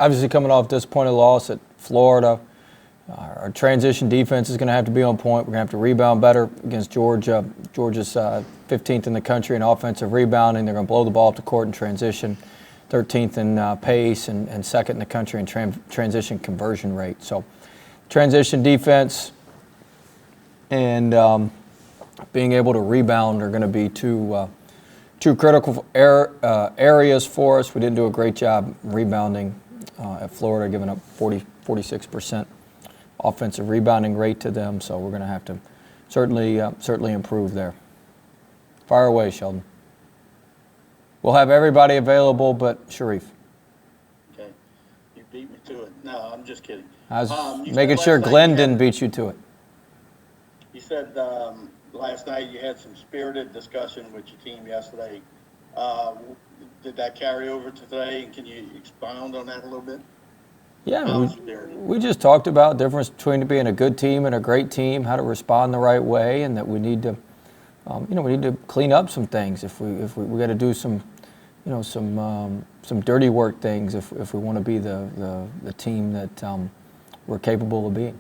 obviously coming off disappointing loss at Florida. Our transition defense is going to have to be on point. We're going to have to rebound better against Georgia. Georgia's 15th in the country in offensive rebounding. They're going to blow the ball up the court in transition, 13th in pace, and second in the country in transition conversion rate. So transition defense and being able to rebound are going to be two critical areas for us. We didn't do a great job rebounding at Florida, giving up 46% offensive rebounding rate to them. So we're going to have to certainly improve there. Fire away, Sheldon. We'll have everybody available but Sharif. Okay. You beat me to it. No, I'm just kidding. I was making sure Glenn didn't beat you to it. You said last night you had some spirited discussion with your team yesterday. Did that carry over to today? And can you expound on that a little bit? Yeah, we just talked about the difference between being a good team and a great team, how to respond the right way, and that we need to, we need to clean up some things. If we got to do some dirty work things if we want to be the team that we're capable of being.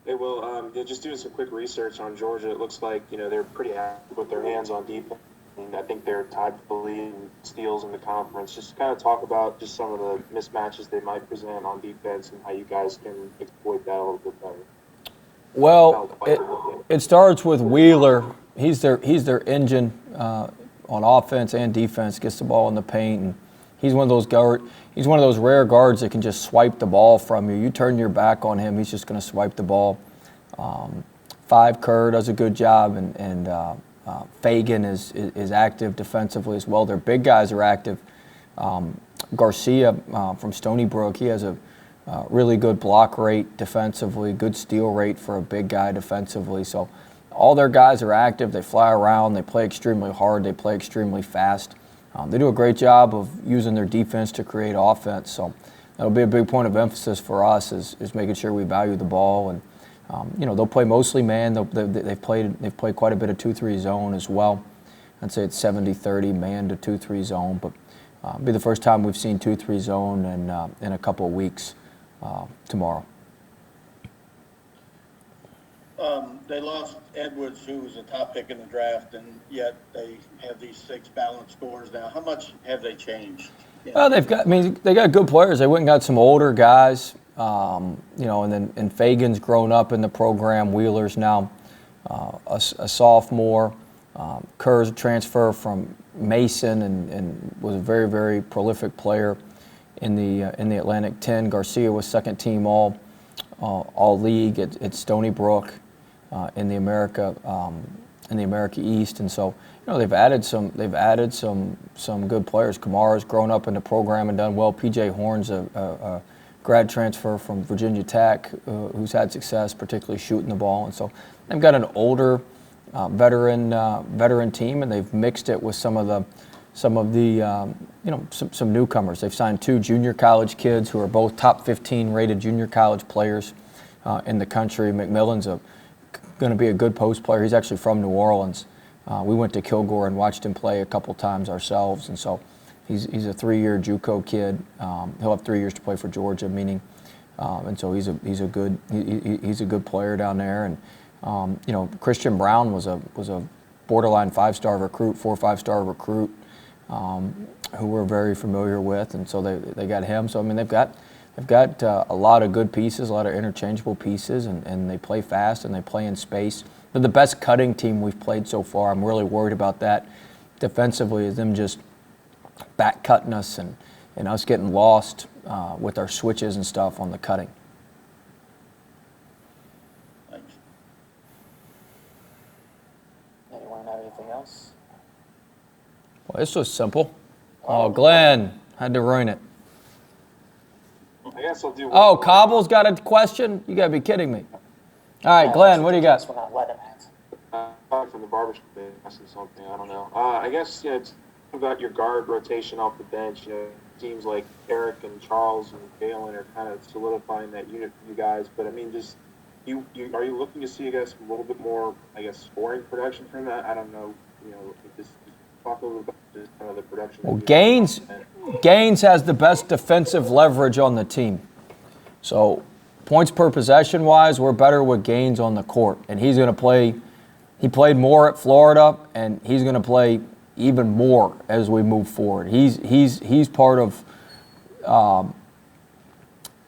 Hey, Will, just doing some quick research on Georgia, it looks like, they're pretty happy with their hands on defense. And I think they're tied for the lead in steals in the conference. Just kind of talk about just some of the mismatches they might present on defense and how you guys can exploit that a little bit better. Well, it starts with Wheeler. He's their engine on offense and defense. Gets the ball in the paint, and he's one of those rare guards that can just swipe the ball from you. You turn your back on him, he's just going to swipe the ball. 5 Kerr does a good job, and Fagan is active defensively as well. Their big guys are active. Garcia from Stony Brook, he has a really good block rate defensively, good steal rate for a big guy defensively. So all their guys are active. They fly around. They play extremely hard. They play extremely fast. They do a great job of using their defense to create offense. So that'll be a big point of emphasis for us is making sure we value the ball. And they'll play mostly man. They've played quite a bit of 2-3 zone as well. I'd say it's 70-30 man to 2-3 zone, but it'll be the first time we've seen 2-3 zone in a couple of weeks tomorrow. They lost Edwards, who was a top pick in the draft, and yet they have these 6 balanced scores now. How much have they changed? Well, they got good players. They went and got some older guys. And Fagan's grown up in the program. Wheeler's now a sophomore. Kerr's a transfer from Mason and was a very, very prolific player in the Atlantic 10. Garcia was second team all league at Stony Brook in the America East, and so they've added some good players. Kamara's grown up in the program and done well. PJ Horn's a grad transfer from Virginia Tech, who's had success, particularly shooting the ball. And so they've got an older veteran team, and they've mixed it with some newcomers. They've signed 2 junior college kids who are both top 15 rated junior college players in the country. McMillan's going to be a good post player. He's actually from New Orleans. We went to Kilgore and watched him play a couple times ourselves, and so he's a 3-year JUCO kid. He'll have 3 years to play for Georgia, and so he's a good player down there. And Christian Brown was a borderline 5-star recruit, 4 or 5-star recruit, who we're very familiar with, and so they got him. So they've got a lot of good pieces, a lot of interchangeable pieces, and they play fast and they play in space. They're the best cutting team we've played so far. I'm really worried about that defensively, is them just back cutting us and us getting lost with our switches and stuff on the cutting. Thanks. Anyone have anything else? Well, this was simple. Oh, Glenn had to ruin it. I guess I'll do. Oh, Cobble's got a question? You got to be kidding me. All right, Glenn, what do you got? We're not letting it. From the barbershop, asking something. I don't know. I guess it's about your guard rotation off the bench. Teams like Eric and Charles and Galen are kind of solidifying that unit for you guys. But just Are you looking to see, I guess, a little bit more, I guess, scoring production from that? I don't know. Just talk a little bit about just kind of the production. Well, Gaines has the best defensive leverage on the team. So points per possession wise, we're better with Gaines on the court, and he's going to play. He played more at Florida, and he's going to play even more as we move forward. He's part of.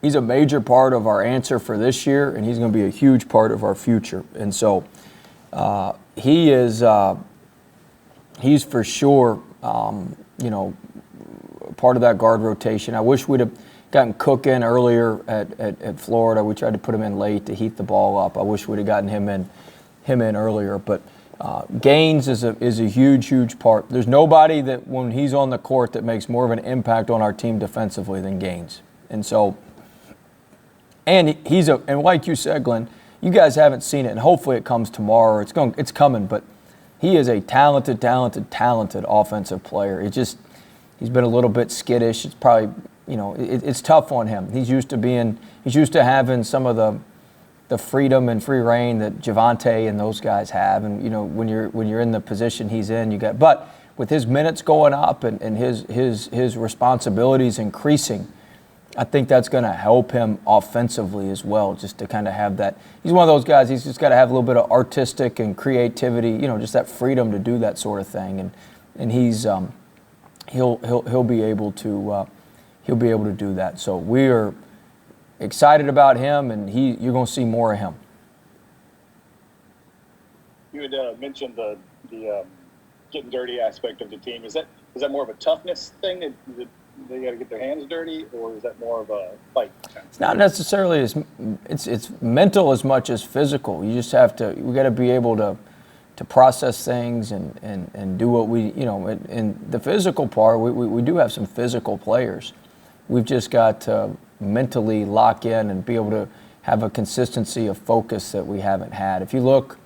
He's a major part of our answer for this year, and he's going to be a huge part of our future. And so he is. He's for sure. Part of that guard rotation. I wish we'd have gotten Cook in earlier at Florida. We tried to put him in late to heat the ball up. I wish we'd have gotten him in earlier. But Gaines is a huge part. There's nobody that when he's on the court that makes more of an impact on our team defensively than Gaines. And so, and like you said, Glenn, you guys haven't seen it, and hopefully it comes tomorrow. It's coming, but he is a talented offensive player. He's been a little bit skittish. It's probably, it's tough on him. He's used to having some of the freedom and free reign that Javonte and those guys have. And when you're in the position he's in, but with his minutes going up and his responsibilities increasing, I think that's going to help him offensively as well, just to kind of have that. He's one of those guys, he's just got to have a little bit of artistic and creativity, just that freedom to do that sort of thing. And he's he'll be able to do that. So we are excited about him, and you're going to see more of him. You had mentioned the getting dirty aspect of the team. Is that more of a toughness thing that they got to get their hands dirty, or is that more of a fight? It's not necessarily it's mental as much as physical. You just have to. We got to be able to process things and do what we in the physical part. We do have some physical players. We've just got to mentally lock in and be able to have a consistency of focus that we haven't had. If you look,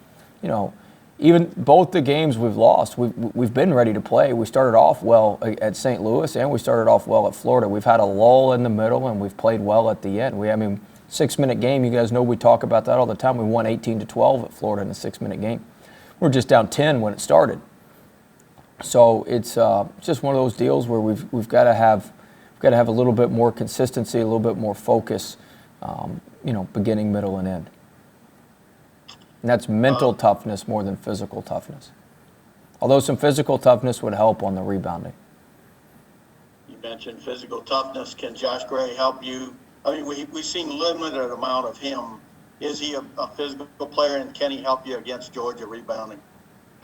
even both the games we've lost, we've been ready to play. We started off well at St. Louis, and we started off well at Florida. We've had a lull in the middle, and we've played well at the end. 6-minute game, you guys know we talk about that all the time. We won 18-12 at Florida in a 6-minute game. We're just down 10 when it started. So it's just one of those deals where we've got to have a little bit more consistency, a little bit more focus, beginning, middle, and end. And that's mental toughness more than physical toughness. Although some physical toughness would help on the rebounding. You mentioned physical toughness. Can Josh Gray help you? We've seen limited amount of him. Is he a physical player, and can he help you against Georgia rebounding?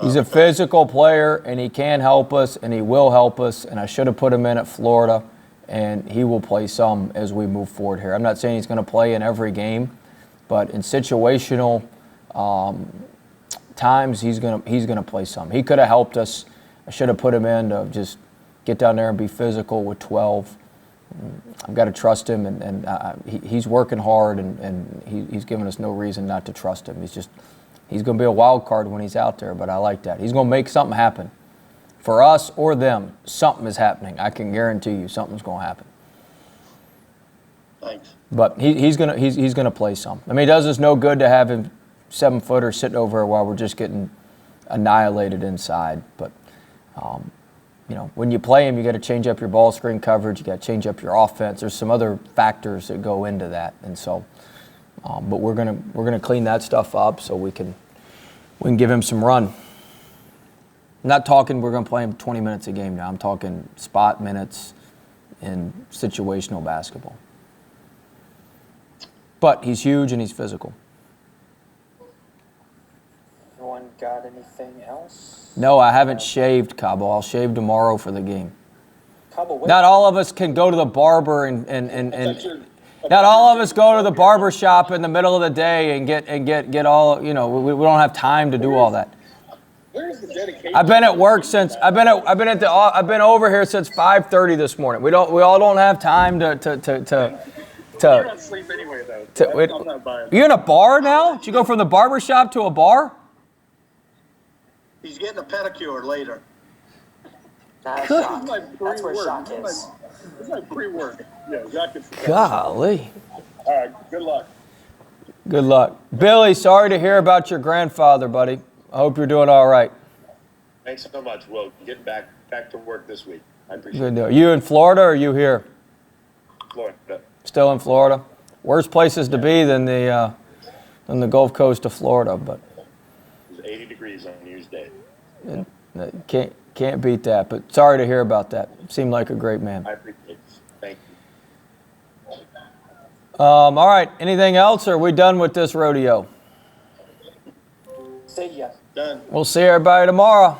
He's a physical player, and he can help us, and he will help us, and I should have put him in at Florida, and he will play some as we move forward here. I'm not saying he's going to play in every game, but in situational times, he's gonna play some. He could have helped us. I should have put him in to just get down there and be physical with 12. I've got to trust him, and he's working hard, and he's given us no reason not to trust him. He's going to be a wild card when he's out there, but I like that. He's going to make something happen. For us or them, something is happening. I can guarantee you something's going to happen. Thanks. But he's gonna play some. It does us no good to have him 7-footer sitting over while we're just getting annihilated inside. But when you play him, you got to change up your ball screen coverage. You got to change up your offense. There's some other factors that go into that, and so. But we're gonna clean that stuff up so we can give him some run. I'm not talking we're gonna play him 20 minutes a game now. I'm talking spot minutes in situational basketball. But he's huge and he's physical. Anyone got anything else? No, I haven't shaved, Cabo. I'll shave tomorrow for the game. Cabo, wait. Not all of us can go to the barber and not all of us go to the barber shop in the middle of the day and get all, we don't have time to do all that. Where's the dedication? I've been at work since I've been over here since 5:30 this morning. We all don't have time to You're not asleep anyway, though. I'm not buying. You're in a bar now? Did you go from the barber shop to a bar? He's getting a pedicure later. Not a This shock. is my That's where pre-work. shock This is. is my pre-work. Yeah, Zach is. Golly. All right, good luck. Good luck. Billy, sorry to hear about your grandfather, buddy. I hope you're doing all right. Thanks so much. We'll get back to work this week. I appreciate Good deal. You in Florida or you here? it. Florida. Still in Florida? Worse places to be than the Gulf Coast of Florida, but It was 80 degrees on New Year's Day. can't beat that. But sorry to hear about that. Seemed like a great man. I appreciate it. Thank you. All right. Anything else, or are we done with this rodeo? Say yes. Done. We'll see everybody tomorrow.